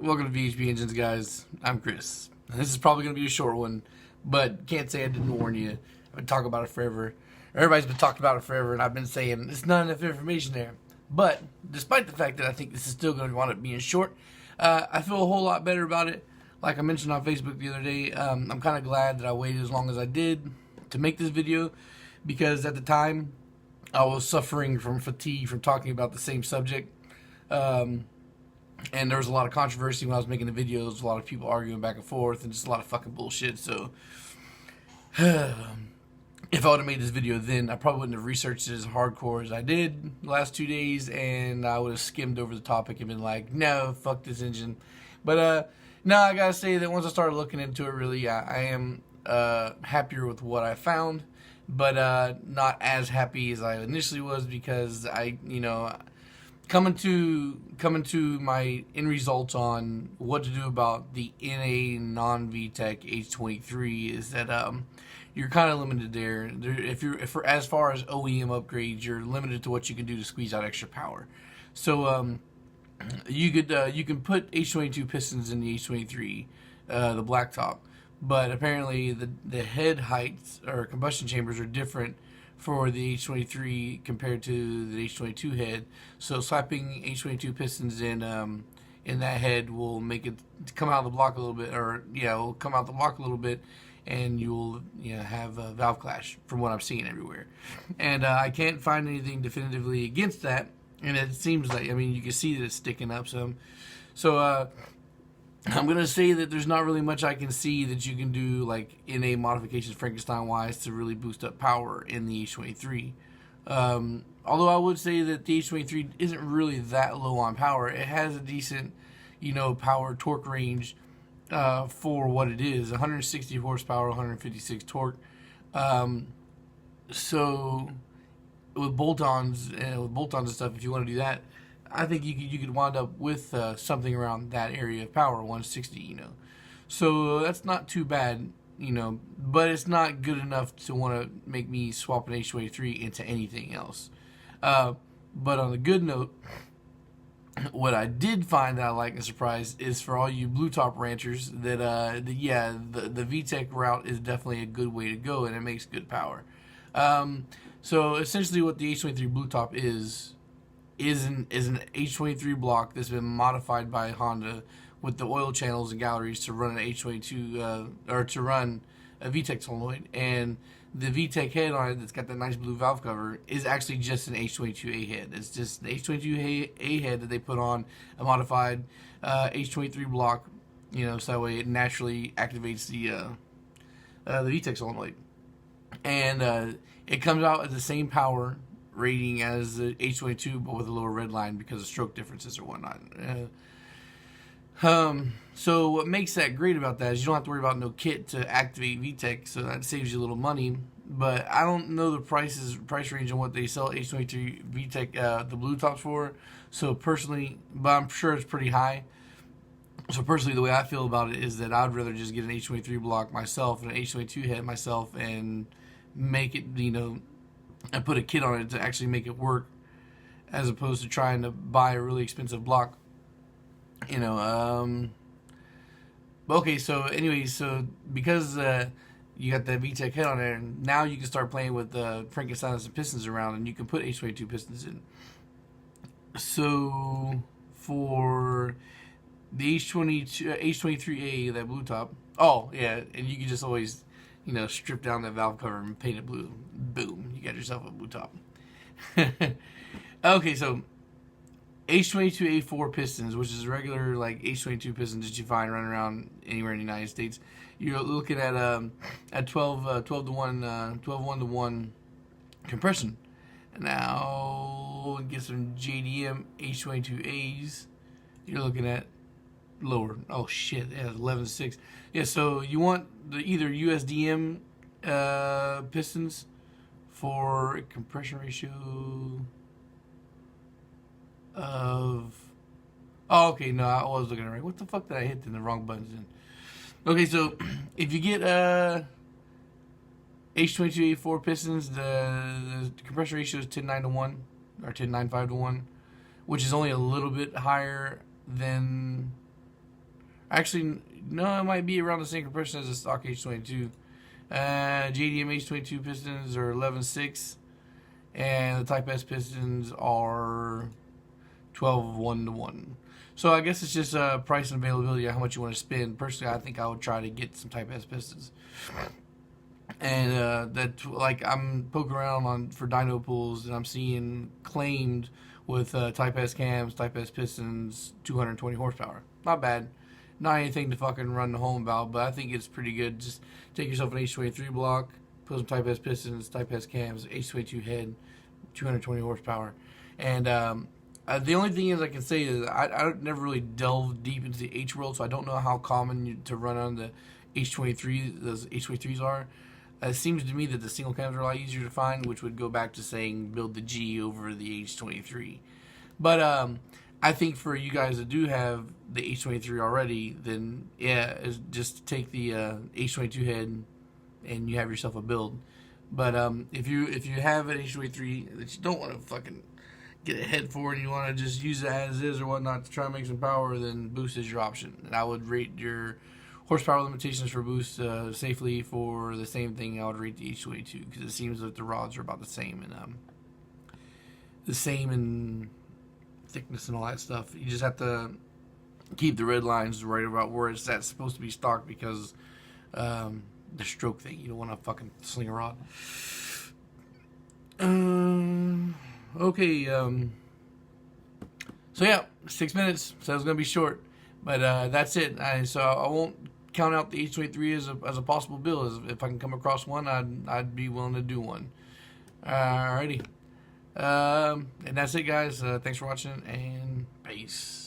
Welcome to VHP Engines, guys. I'm Chris. This is probably going to be a short one, but can't say I didn't warn you. I've been talking about it forever. Everybody's been talking about it forever, and I've been saying there's not enough information there. But despite the fact that I think this is still going to wind up being short, I feel a whole lot better about it. Like I mentioned on Facebook the other day, I'm kind of glad that I waited as long as I did to make this video, because at the time I was suffering from fatigue from talking about the same subject. And there was a lot of controversy when I was making the videos, a lot of people arguing back and forth, and just a lot of fucking bullshit. So, if I would have made this video then, I probably wouldn't have researched it as hardcore as I did the last 2 days, and I would have skimmed over the topic and been like, no, fuck this engine. But, no, I gotta say that once I started looking into it, really, I am happier with what I found, but not as happy as I initially was, because coming to my end results on what to do about the NA non-VTEC H23 is that you're kind of limited there. For as far as OEM upgrades, you're limited to what you can do to squeeze out extra power. So you can put H22 pistons in the H23, the blacktop, but apparently the head heights or combustion chambers are different for the H23 compared to the H22 head. So slapping H22 pistons in that head will make it come out of the block a little bit, will come out the block a little bit, and you'll have a valve clash from what I'm seeing everywhere. And I can't find anything definitively against that, and it seems like, you can see that it's sticking up some. So I'm going to say that there's not really much I can see that you can do, like NA modifications Frankenstein-wise, to really boost up power in the H23. Although I would say that the H23 isn't really that low on power. It has a decent, power torque range for what it is. 160 horsepower, 156 torque. So with bolt-ons and stuff, if you want to do that, I think you could wind up with something around that area of power, 160, So that's not too bad, but it's not good enough to want to make me swap an H23 into anything else. But on the good note, what I did find that I like and surprised is for all you blue top ranchers that the VTEC route is definitely a good way to go, and it makes good power. So essentially what the H23 blue top is an H23 block that's been modified by Honda with the oil channels and galleries to run an H22 or to run a VTEC solenoid, and the VTEC head on it that's got that nice blue valve cover is actually just an H22A head. It's just an H22A head that they put on a modified H23 block, so that way it naturally activates the VTEC solenoid, and it comes out at the same power rating as the H22, but with a lower red line because of stroke differences or whatnot. So what makes that great about that is you don't have to worry about no kit to activate VTEC, so that saves you a little money. But I don't know the price range on what they sell H23 VTEC the blue tops for. So personally, but I'm sure it's pretty high. So personally, the way I feel about it is that I'd rather just get an H23 block myself and an H22 head myself and make it, and put a kit on it to actually make it work, as opposed to trying to buy a really expensive block. Okay, so anyway, so because you got that VTEC head on there, now you can start playing with Frankenstein and pistons around, and you can put H22 pistons in. So for the H23A, that blue top, oh yeah, and you can just always strip down that valve cover and paint it blue. Boom, you got yourself a blue top. Okay, so H22A4 pistons, which is regular like H22 pistons that you find running around anywhere in the United States, you're looking at 12 to 1 to 1 compression. Now get some JDM H22As. You're looking at lower. Oh shit, yeah, 11.6. Yeah, so you want either USDM pistons for a compression ratio of. Oh, okay, no, I was looking at it right. What the fuck did I hit in the wrong buttons in? Okay, so if you get H23A4 pistons, the compression ratio is 10.9 to 1 or 10.95 to 1, which is only a little bit higher than Actually, no, it might be around the same compression as the stock H22. JDM H22 pistons are 11.6, and the Type S pistons are 12:1:1. So I guess it's just price and availability of how much you want to spend. Personally, I think I would try to get some Type S pistons. And that, like, I'm poking around for dyno pools, and I'm seeing claimed with Type S cams, Type S pistons, 220 horsepower. Not bad. Not anything to fucking run the home about, but I think it's pretty good. Just take yourself an H23 block, put some Type S pistons, Type S cams, H22 head, 220 horsepower. And the only thing is I can say is I never really delved deep into the H world, so I don't know how common to run on the H23, those H23s are. It seems to me that the single cams are a lot easier to find, which would go back to saying build the G over the H23. But I think for you guys that do have the H23 already, then yeah, just take the H22 head and you have yourself a build. But if you have an H23 that you don't want to fucking get a head for and you want to just use it as is or whatnot to try and make some power, then boost is your option. And I would rate your horsepower limitations for boost safely for the same thing I would rate the H22, because it seems that the rods are about the same in thickness and all that stuff. You just have to keep the red lines right about where it's at supposed to be stocked, because the stroke thing, you don't want to fucking sling a rod. Okay, so yeah, 6 minutes, so it's gonna be short, but that's it. So I won't count out the H23 as a possible build. If I can come across one, I'd be willing to do one. Alrighty, and that's it, guys. Thanks for watching, and peace.